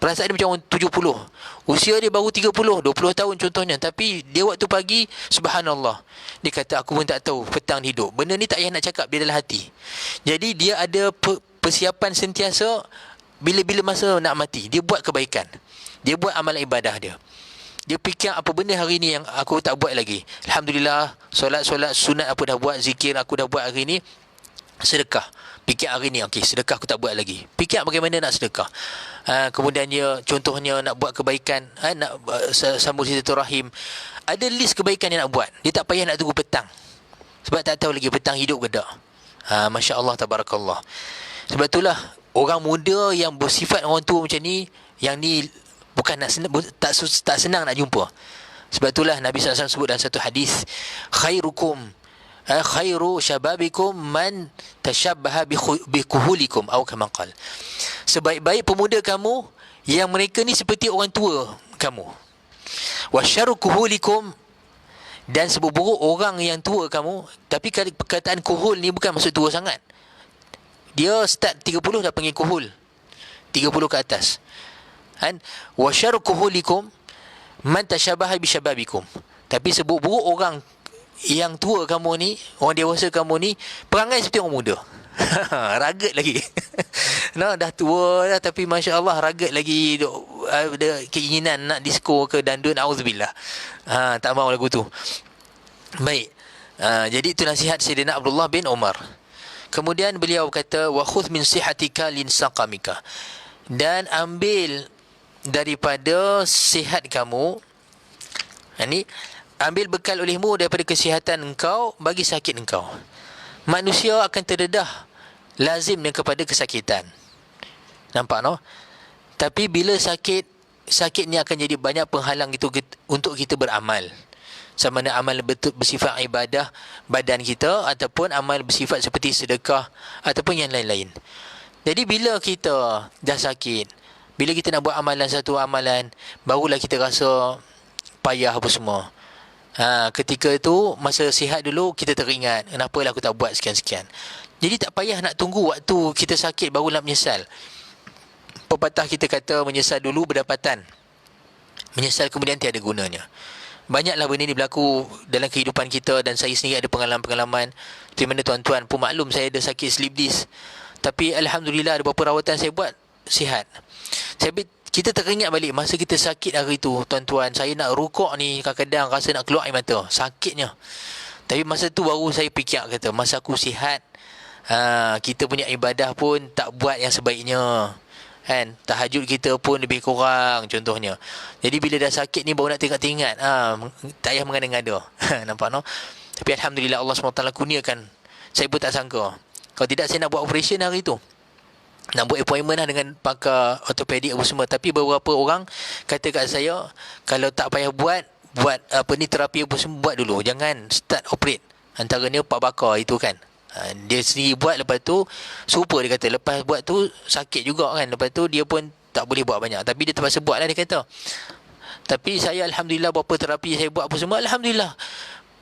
perasaan dia macam orang 70, usia dia baru 30, 20 tahun contohnya, tapi dia waktu pagi, subhanallah, dia kata aku pun tak tahu petang hidup. Benda ni tak payah nak cakap, dia dalam hati. Jadi dia ada persiapan sentiasa, bila-bila masa nak mati, dia buat kebaikan, dia buat amalan ibadah dia. Dia fikir apa benda hari ni yang aku tak buat lagi. Alhamdulillah, solat sunat aku dah buat, zikir aku dah buat hari ni, sedekah. Fikir hari ni, okey, sedekah aku tak buat lagi. Fikir bagaimana nak sedekah. Kemudian dia contohnya nak buat kebaikan, nak sambung silaturahim. Ada list kebaikan dia nak buat. Dia tak payah nak tunggu petang, sebab tak tahu lagi petang hidup ke tak. Masya Allah, tabarakallah. Sebab itulah orang muda yang bersifat orang tua macam ni, yang ni bukan tak senang nak jumpa. Sebab itulah Nabi SAW sebut dalam satu hadis, khairu syababikum man tashabbaha bikuhulikum, atau kama qala, sebaik-baik pemuda kamu yang mereka ni seperti orang tua kamu. Wa syarru kuhulikum, dan seburuk orang yang tua kamu. Tapi perkataan kuhul ni bukan maksud tua sangat. Dia start 30 dah panggil kuhul, 30 ke atas kan. Wa syarru kuhulikum man tashabbaha bisyababikum, tapi seburuk orang yang tua kamu ni, orang dewasa kamu ni, perangai seperti orang muda. Ragat lagi. Dah tua dah, tapi Masya Allah ragat lagi, ada keinginan nak disco ke dandun, auzubillah. Tak mahu lagu tu. Baik. Jadi itu nasihat Sayyidina Abdullah bin Umar. Kemudian beliau kata, wa khudh min sihatika lin saqamika, dan ambil daripada sihat kamu, ini ambil bekal olehmu daripada kesihatan engkau bagi sakit engkau. Manusia akan terdedah lazimnya kepada kesakitan. Nampak no? Tapi bila sakit ni akan jadi banyak penghalang itu untuk kita beramal. Sama ada amal bersifat ibadah badan kita, ataupun amal bersifat seperti sedekah, ataupun yang lain-lain. Jadi bila kita dah sakit, bila kita nak buat satu amalan, barulah kita rasa payah apa semua. Ketika itu, masa sihat dulu, kita teringat, kenapalah aku tak buat sekian-sekian. Jadi tak payah nak tunggu waktu kita sakit baru nak menyesal. Pepatah kita kata, menyesal dulu berdapatan, menyesal kemudian tiada gunanya. Banyaklah benda ni berlaku dalam kehidupan kita, dan saya sendiri ada pengalaman-pengalaman. Di mana tuan-tuan pun maklum, saya ada sakit sleep disc, tapi Alhamdulillah ada beberapa rawatan saya buat, sihat. Saya kita teringat balik masa kita sakit hari tu, tuan-tuan. Saya nak rukuk ni, kadang-kadang rasa nak keluar air mata. Sakitnya. Tapi masa tu baru saya fikir, kata, masa aku sihat, kita punya ibadah pun tak buat yang sebaiknya. Kan? Tahajud kita pun lebih kurang, contohnya. Jadi bila dah sakit ni baru nak teringat-teringat. Tak payah mengada-ngada. Nampak no? Tapi Alhamdulillah Allah SWT kurniakan. Saya pun tak sangka. Kalau tidak saya nak buat operation hari tu. Nak buat appointment lah dengan pakar ortopedik apa semua. Tapi beberapa orang kata kat saya, kalau tak payah buat terapi apa semua, buat dulu. Jangan start operate. Antaranya Pak Bakar itu kan. Dia sendiri buat, lepas tu super, dia kata. Lepas buat tu sakit juga kan. Lepas tu dia pun tak boleh buat banyak. Tapi dia terpaksa buat lah, dia kata. Tapi saya Alhamdulillah, berapa terapi saya buat apa semua, Alhamdulillah.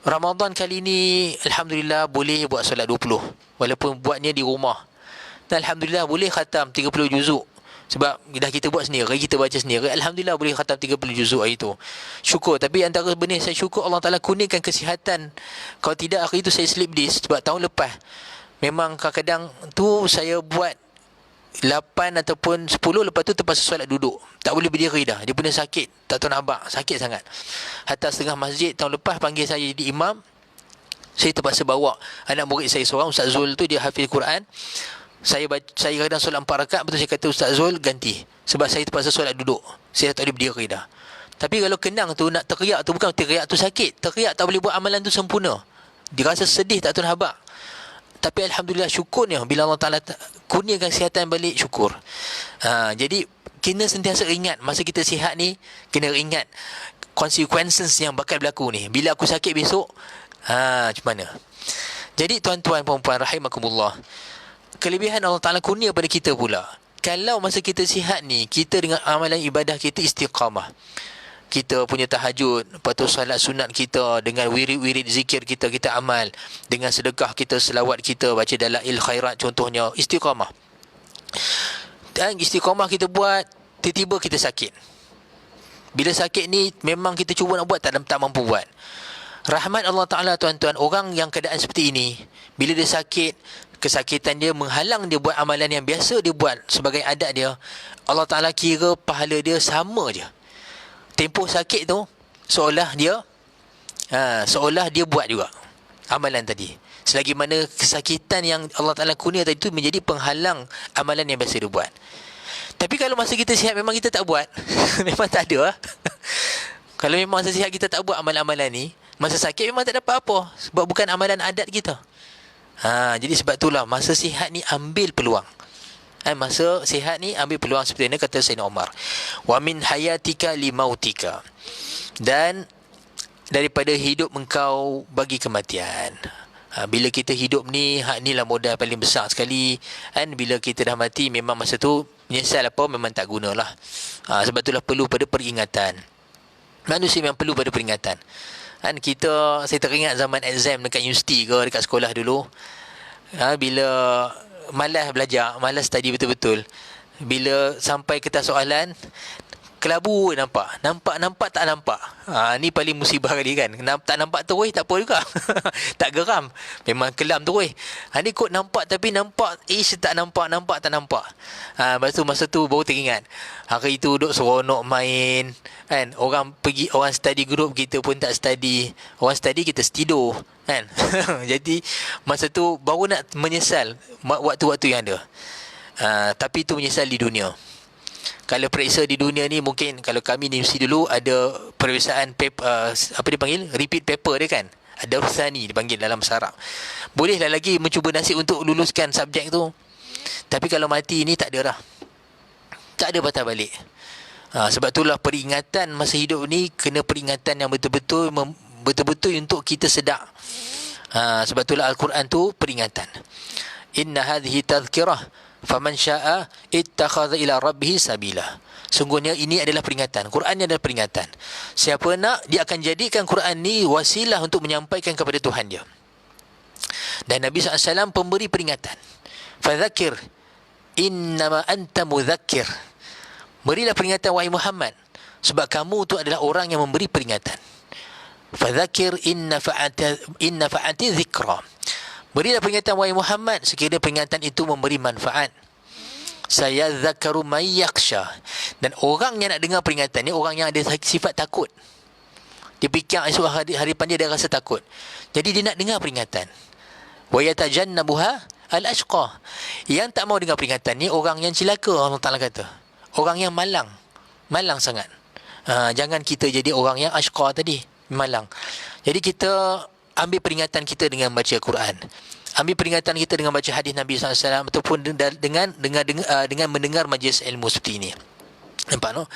Ramadan kali ni Alhamdulillah boleh buat solat 20. Walaupun buatnya di rumah. Dan Alhamdulillah boleh khatam 30 juzuk. Sebab dah kita buat sendiri, kita baca sendiri. Alhamdulillah boleh khatam 30 juzuk hari tu. Syukur. Tapi antara benda saya syukur, Allah Ta'ala kurniakan kesihatan. Kalau tidak hari tu saya slip disc. Sebab tahun lepas memang kadang-kadang tu saya buat 8 ataupun 10, lepas tu terpaksa solat duduk. Tak boleh berdiri dah. Dia punya sakit. Tak tahu nak abang. Sakit sangat. Hatta setengah masjid tahun lepas panggil saya jadi imam. Saya terpaksa bawa anak murid saya seorang, Ustaz Zul tu, dia hafiz Quran. Saya kadang solat 4 rakaat, betul saya kata Ustaz Zul ganti. Sebab saya terpaksa solat duduk. Saya tak boleh berdiri dah. Tapi kalau kenang tu, nak teriak tu, bukan teriak tu sakit. Teriak tak boleh buat amalan tu sempurna. Dia rasa sedih, tak tahu nak habaq. Tapi Alhamdulillah syukurnya, bila Allah Ta'ala kurniakan kesihatan balik, syukur. Jadi, kena sentiasa ingat, masa kita sihat ni, kena ingat consequences yang bakal berlaku ni. Bila aku sakit besok, macam mana? Jadi tuan-tuan, puan-puan, rahimakumullah, kelebihan Allah Ta'ala kurnia pada kita pula. Kalau masa kita sihat ni, kita dengan amalan ibadah kita istiqamah. Kita punya tahajud, lepas tu salat sunat kita, dengan wirid-wirid zikir kita amal. Dengan sedekah kita, selawat kita, baca dalail khairat contohnya, istiqamah. Dan istiqamah kita buat, tiba-tiba kita sakit. Bila sakit ni, memang kita cuba nak buat, tak mampu buat. Rahmat Allah Ta'ala tuan-tuan, orang yang keadaan seperti ini, bila dia sakit, kesakitan dia menghalang dia buat amalan yang biasa dia buat sebagai adat dia, Allah Ta'ala kira pahala dia sama je. Tempoh sakit tu seolah dia buat juga amalan tadi. Selagi mana kesakitan yang Allah Ta'ala kurnia tadi tu menjadi penghalang amalan yang biasa dia buat. Tapi kalau masa kita sihat memang kita tak buat memang tak ada. Kalau memang masa sihat kita tak buat amalan-amalan ni, masa sakit memang tak dapat apa. Sebab bukan amalan adat kita. Jadi sebab itulah masa sihat ni ambil peluang. Masa sihat ni ambil peluang, seperti mana kata Sayyidina Umar, wa min hayatika limautika, dan daripada hidup engkau bagi kematian. Bila kita hidup ni, hak ni lah modal paling besar sekali. Bila kita dah mati, memang masa tu menyesal apa, memang tak gunalah. Sebab itulah perlu pada peringatan. Manusia memang perlu pada peringatan. Saya teringat zaman exam dekat universiti ke, dekat sekolah dulu. Bila malas belajar, malas study betul-betul, bila sampai kertas soalan, kelabu nampak tak nampak. Ni paling musibah kali kan. Tak nampak terus tak apa juga. Tak geram, memang kelam terus. Ni kot nampak, tapi nampak tak nampak tak nampak. Masa tu baru teringat, hari tu duk seronok main kan. Orang study group, kita pun tak study. Orang study, kita tidur kan. Jadi masa tu baru nak menyesal waktu-waktu yang ada. Tapi itu menyesal di dunia. Kalau periksa di dunia ni, mungkin kalau kami di universiti dulu ada periksaan paper, apa dia panggil, repeat paper dia kan, ada Rusani dipanggil dalam bahasa Arab. Bolehlah lagi mencuba nasib untuk luluskan subjek tu. Tapi kalau mati ni tak ada dah, tak ada patah balik. Sebab itulah peringatan masa hidup ni kena peringatan yang betul-betul untuk kita sedar. Sebab itulah Al-Quran tu peringatan. Inna hadhihi tadhkirah faman syaa ittakhadha ila rabbih sabila. Sungguhnya ini adalah peringatan. Quran ni adalah peringatan. Siapa nak, dia akan jadikan Quran ni wasilah untuk menyampaikan kepada Tuhan dia. Dan Nabi SAW pemberi peringatan. Fadzakir innama anta mudzakir. Berilah peringatan wahai Muhammad, sebab kamu tu adalah orang yang memberi peringatan. Fadzakir inna fa'ati dzikra. Berilah peringatan wahai Muhammad, sekiranya peringatan itu memberi manfaat. Sayadzakaru may yakhsha. Dan orang yang nak dengar peringatan ni orang yang ada sifat takut. Dia fikir esok hadapan dia rasa takut. Jadi dia nak dengar peringatan. Wa yatajannabuha al-ashqa. Yang tak mau dengar peringatan ni orang yang celaka, Allah Taala kata. Orang yang malang. Malang sangat. Jangan kita jadi orang yang ashqa tadi, malang. Jadi kita ambil peringatan kita dengan baca Quran. Ambil peringatan kita dengan baca hadis Nabi SAW ataupun dengan mendengar majlis ilmu seperti ini. Nampak no?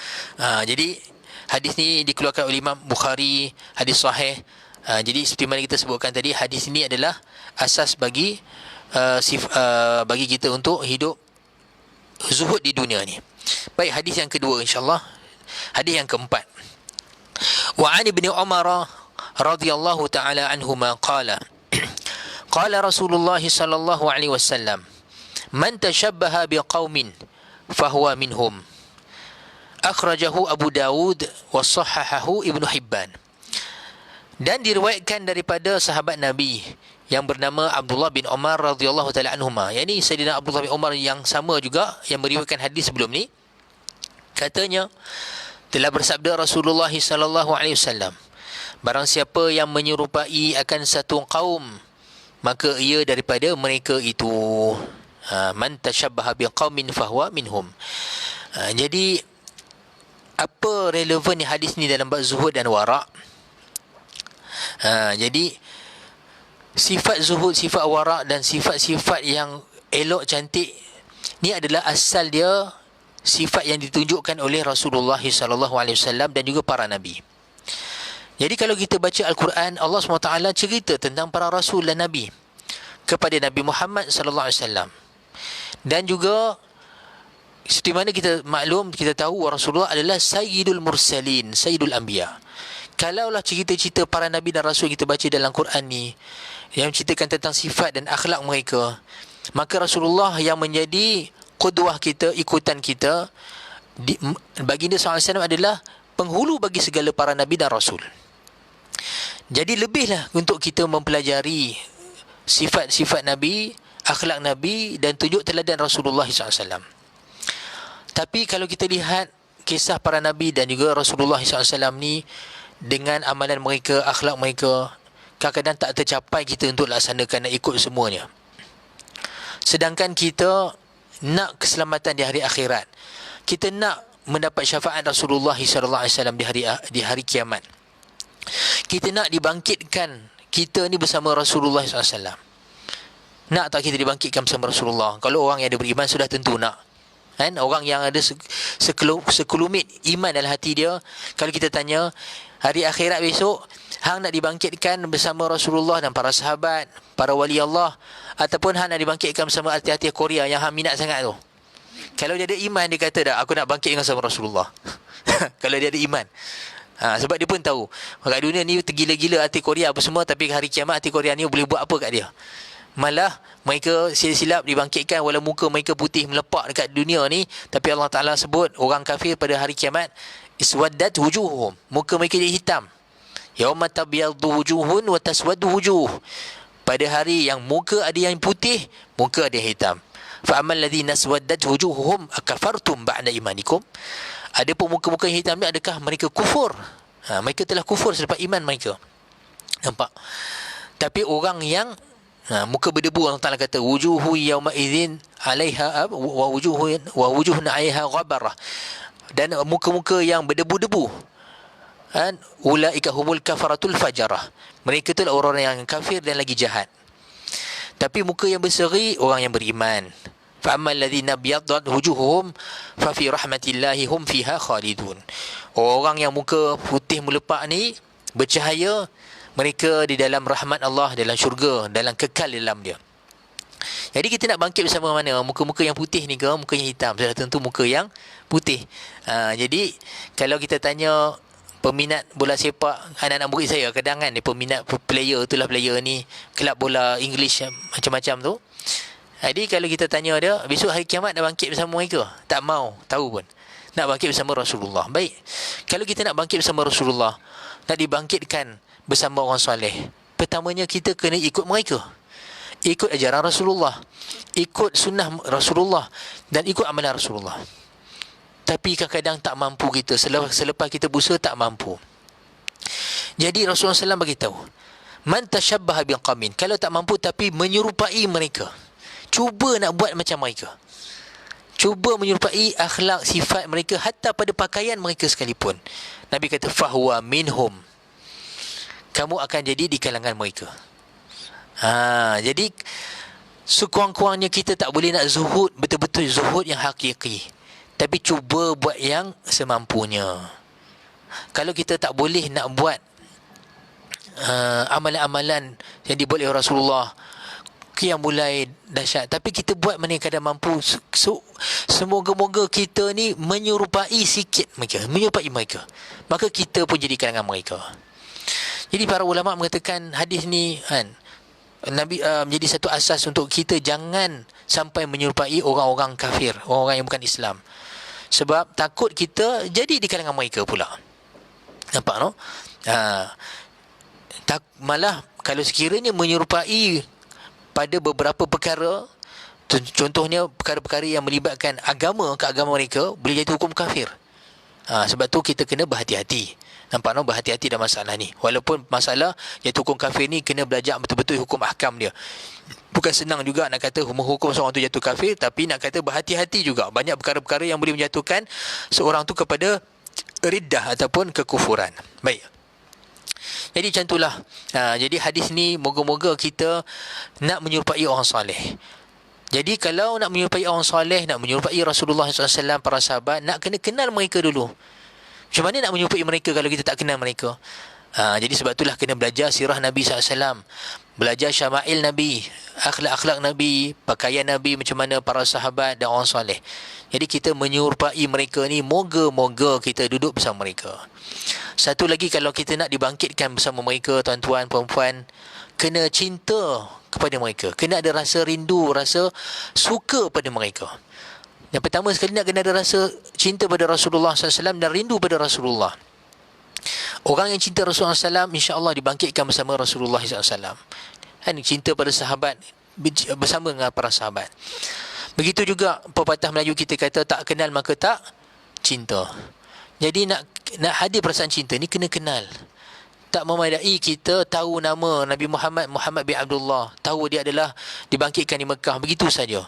Jadi hadis ni dikeluarkan oleh Imam Bukhari, hadis sahih. Jadi seperti mana kita sebutkan tadi, hadis ini adalah asas bagi bagi kita untuk hidup zuhud di dunia ni. Baik, hadis yang kedua insya-Allah. Hadis yang keempat. Wa 'an ibni Umar radhiyallahu ta'ala anhuma qala qala Rasulullah sallallahu alaihi wasallam man tashabbaha biqaumin fahuwa minhum. Akhrajahu Abu Dawud wa sahahahu Ibnu Hibban. Dan diriwayatkan daripada sahabat Nabi yang bernama Abdullah bin Umar radhiyallahu taala anhuma. Yani Sayyidina Abdullah bin Umar yang sama juga yang meriwayatkan hadis sebelum ni. Katanya telah bersabda Rasulullah sallallahu alaihi wasallam, barang siapa yang menyerupai akan satu kaum, maka ia daripada mereka itu. Man tashabbaha biqaumin fahuwa minhum. Jadi apa relevan hadis ni dalam bab zuhud dan wara'? Jadi sifat zuhud, sifat wara' dan sifat-sifat yang elok cantik ni adalah asal dia sifat yang ditunjukkan oleh Rasulullah sallallahu alaihi wasallam dan juga para nabi. Jadi kalau kita baca Al-Quran, Allah SWT cerita tentang para rasul dan nabi kepada Nabi Muhammad sallallahu alaihi wasallam. Dan juga seperti mana kita maklum, kita tahu Rasulullah adalah Sayyidul Mursalin, Sayyidul Anbiya. Kalaulah cerita-cerita para nabi dan rasul kita baca dalam Quran ni yang menceritakan tentang sifat dan akhlak mereka, maka Rasulullah yang menjadi qudwah kita, ikutan kita, baginda SAW adalah penghulu bagi segala para nabi dan rasul. Jadi lebihlah untuk kita mempelajari sifat-sifat nabi, akhlak nabi dan tunjuk teladan Rasulullah SAW. Tapi kalau kita lihat kisah para nabi dan juga Rasulullah SAW ni, dengan amalan mereka, akhlak mereka, kadang-kadang tak tercapai kita untuk laksanakan, nak ikut semuanya. Sedangkan kita nak keselamatan di hari akhirat, kita nak mendapat syafaat Rasulullah SAW di hari kiamat, kita nak dibangkitkan kita ni bersama Rasulullah SAW. Nak tak kita dibangkitkan bersama Rasulullah? Kalau orang yang ada beriman sudah tentu nak, kan? Orang yang ada sekelumit iman dalam hati dia, kalau kita tanya hari akhirat besok, hang nak dibangkitkan bersama Rasulullah dan para sahabat, para wali Allah, ataupun hang nak dibangkitkan bersama artis-artis Korea yang hang minat sangat tu? Kalau dia ada iman, dia kata dah, aku nak bangkit dengan sama Rasulullah. Kalau dia ada iman. Sebab dia pun tahu kat dunia ni tergila-gila artis Korea apa semua, tapi hari kiamat artis Korea ni boleh buat apa kat dia? Malah mereka silap-silap dibangkitkan walau muka mereka putih melepak dekat dunia ni, tapi Allah Ta'ala sebut orang kafir pada hari kiamat iswaddat wujuhum, muka mereka jadi hitam. Yauma tabyaddu wujuhun wa taswaddu wujuh. Pada hari yang muka ada yang putih, muka ada yang hitam. Fa amal ladzina aswaddat wujuhuhum akafartum ba'da imanikum. Adapun muka-muka yang hitam ni, adakah mereka kufur? Mereka telah kufur selepas iman mereka. Nampak? Tapi orang yang muka berdebu, Allah Taala kata wujuhu yauma idzin 'alaiha wa wujuhun 'alaiha ghabarah. Dan muka-muka yang berdebu-debu, kan, ulaika humul kafaratul fajarah, mereka itulah orang yang kafir dan lagi jahat. Tapi muka yang berseri orang yang beriman. Fa ammal ladzina biyaddat wujuhuhum fa fi rahmatillahi hum fiha khalidun. Orang yang muka putih melepak ni, bercahaya, mereka di dalam rahmat Allah, dalam syurga, dalam kekal dalam dia. Jadi kita nak bangkit bersama mana? Muka-muka yang putih ni ke muka yang hitam? Sudah tentu muka yang putih. Jadi kalau kita tanya peminat bola sepak, anak-anak murid saya kadang kan dia peminat player, itulah player ni, kelab bola English macam-macam tu. Jadi kalau kita tanya dia, besok hari kiamat nak bangkit bersama mereka? Tak mau tahu pun. Nak bangkit bersama Rasulullah. Baik, kalau kita nak bangkit bersama Rasulullah, nak dibangkitkan bersama orang soleh, pertamanya kita kena ikut mereka, ikut ajaran Rasulullah, ikut sunnah Rasulullah, dan ikut amalan Rasulullah. tapi kadang-kadang tak mampu kita. Selepas kita berusaha tak mampu. Jadi Rasulullah SAW beritahu, man tashabbaha biqaumin, kalau tak mampu tapi menyerupai mereka, cuba nak buat macam mereka, cuba menyerupai akhlak sifat mereka, hatta pada pakaian mereka sekalipun, Nabi kata fahuwa minhum, kamu akan jadi di kalangan mereka. Jadi sekurang-kurangnya kita tak boleh nak zuhud, betul-betul zuhud yang hakiki, tapi cuba buat yang semampunya. Kalau kita tak boleh nak buat amalan-amalan yang dibuat oleh Rasulullah, yang mulai dahsyat, tapi kita buat mana yang kadang mampu, semoga-moga kita ni menyerupai sikit mereka, menyerupai mereka, maka kita pun jadi kalangan mereka. Jadi para ulama mengatakan hadis ni kan, Nabi menjadi satu asas untuk kita jangan sampai menyerupai orang-orang kafir, orang-orang yang bukan Islam, sebab takut kita jadi di kalangan mereka pula. Nampak no? Malah kalau sekiranya menyerupai pada beberapa perkara, contohnya perkara-perkara yang melibatkan keagamaan mereka, boleh jadi hukum kafir. Sebab tu kita kena berhati-hati. Nampak no? Berhati-hati dalam masalah ni. Walaupun masalah iaitu hukum kafir ni kena belajar betul-betul hukum ahkam dia. Bukan senang juga nak kata menghukum seorang tu jatuh kafir, tapi nak kata berhati-hati juga. Banyak perkara-perkara yang boleh menjatuhkan seorang tu kepada riddah ataupun kekufuran. Baik. Jadi macam itulah. Jadi hadis ni moga-moga kita nak menyerupai orang soleh. Jadi kalau nak menyerupai orang soleh, nak menyerupai Rasulullah SAW, para sahabat, nak kena kenal mereka dulu. Macam mana nak menyerupai mereka kalau kita tak kenal mereka? Jadi sebab itulah kena belajar sirah Nabi SAW, belajar syama'il Nabi, akhlak-akhlak Nabi, pakaian Nabi, macam mana para sahabat dan orang soleh. Jadi kita menyerupai mereka ni, moga-moga kita duduk bersama mereka. Satu lagi, kalau kita nak dibangkitkan bersama mereka, tuan-tuan, puan-puan, kena cinta kepada mereka, kena ada rasa rindu, rasa suka pada mereka. Yang pertama sekali, nak kena ada rasa cinta pada Rasulullah SAW dan rindu pada Rasulullah. Orang yang cinta Rasulullah SAW, insya-Allah dibangkitkan bersama Rasulullah SAW. Dan cinta pada sahabat, bersama dengan para sahabat. Begitu juga pepatah Melayu kita kata, tak kenal maka tak cinta. Jadi nak hadir perasaan cinta ni kena kenal. Tak memadai kita tahu nama Nabi Muhammad bin Abdullah, tahu dia adalah dibangkitkan di Mekah, begitu saja.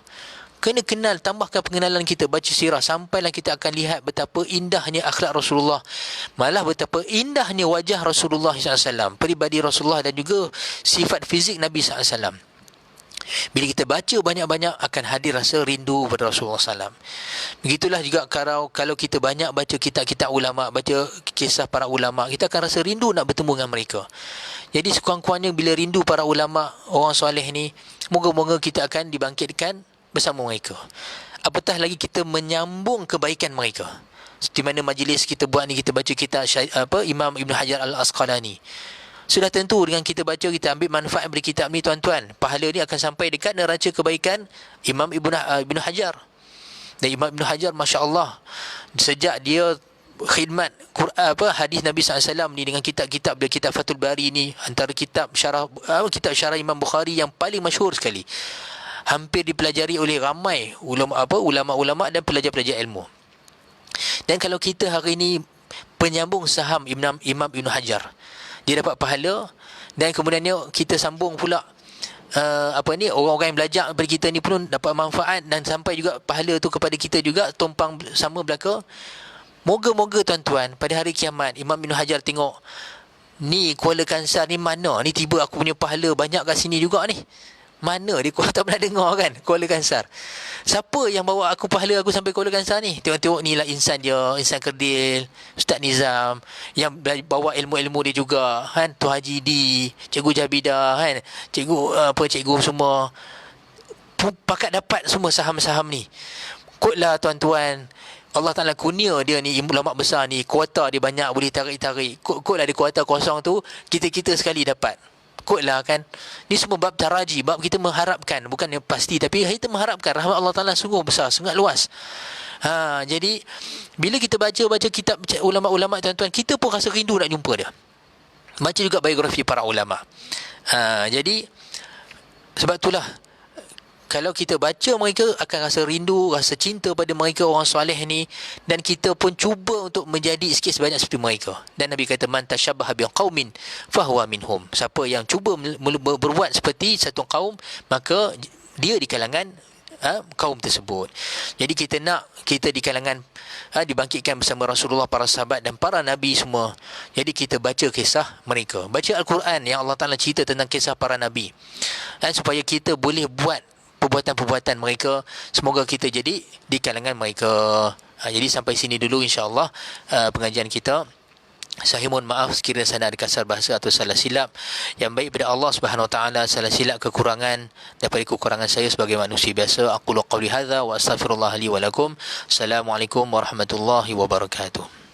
Kena kenal, tambahkan pengenalan kita, baca sirah, sampailah kita akan lihat betapa indahnya akhlak Rasulullah, malah betapa indahnya wajah Rasulullah SAW, peribadi Rasulullah dan juga sifat fizik Nabi SAW. Bila kita baca banyak-banyak, akan hadir rasa rindu pada Rasulullah SAW. Begitulah juga kalau kita banyak baca kitab-kitab ulama', baca kisah para ulama', kita akan rasa rindu nak bertemu dengan mereka. Jadi sekurang-kurangnya bila rindu para ulama', orang soleh ni, moga-moga kita akan dibangkitkan bersama mereka. Apatah lagi kita menyambung kebaikan mereka. Seperti mana majlis kita buat ni, kita baca kitab Imam Ibn Hajar Al-Asqalani. Sudah tentu dengan kita baca, kita ambil manfaat dari kitab ni, tuan-tuan, pahala ni akan sampai dekat neraca kebaikan Imam Ibn Hajar. Dan Imam Ibn Hajar, Masya Allah, sejak dia khidmat hadis Nabi SAW ni dengan kitab-kitab dia, kitab Fathul Bari ni, antara kitab syarah Imam Bukhari yang paling masyhur sekali, hampir dipelajari oleh ramai ulama-ulama dan pelajar-pelajar ilmu. Dan kalau kita hari ini penyambung saham Imam Ibn Hajar, dia dapat pahala. Dan kemudiannya kita sambung pula orang-orang yang belajar daripada kita ni pun dapat manfaat, dan sampai juga pahala tu kepada kita juga, tumpang sama belaka. Moga-moga tuan-tuan, pada hari kiamat Imam Ibn Hajar tengok, ni Kuala Kansar ni mana ni, tiba aku punya pahala banyak kat sini juga ni. Mana dia, kau tak pernah dengar kan Kuala Kansar? Siapa yang bawa aku pahala aku sampai Kuala Kansar ni? Tengok-tengok ni lah insan dia, insan kerdil, Ustaz Nizam, yang bawa ilmu-ilmu dia juga kan, Tuan Haji Di, Cikgu Jabidah kan, cikgu semua pakat dapat semua saham-saham ni. Kotlah tuan-tuan, Allah Ta'ala kurnia dia ni, ulama besar ni, kuota dia banyak, boleh tarik-tarik. Kotlah dia kuota kosong tu, kita sekali dapat. Kotlah kan. Ni semua bab taraji, bab kita mengharapkan, bukan yang pasti, tapi kita mengharapkan rahmat Allah Ta'ala sungguh besar, sangat luas. Jadi bila kita baca kitab ulama-ulama, tuan-tuan, kita pun rasa rindu nak jumpa dia. Baca juga biografi para ulama. Jadi sebab itulah kalau kita baca mereka akan rasa rindu, rasa cinta pada mereka orang soleh ni, dan kita pun cuba untuk menjadi sikit sebanyak seperti mereka. Dan Nabi kata man tashabbaha biqaumin fahuwa minhum. Siapa yang cuba berbuat seperti satu kaum, maka dia di kalangan kaum tersebut. Jadi kita nak kita di kalangan dibangkitkan bersama Rasulullah, para sahabat dan para nabi semua. Jadi kita baca kisah mereka, baca Al-Quran yang Allah Ta'ala cerita tentang kisah para nabi, supaya kita boleh buat perbuatan-perbuatan mereka. Semoga kita jadi di kalangan mereka. Jadi sampai sini dulu insya-Allah pengajian kita. Saya mohon maaf sekiranya saya ada kasar bahasa atau salah silap. Yang baik pada Allah Subhanahu Wa Taala, salah silap kekurangan daripada kekurangan saya sebagai manusia biasa. Aqulu qawli hadza wa astaghfirullah li wa lakum. Assalamualaikum warahmatullahi wabarakatuh.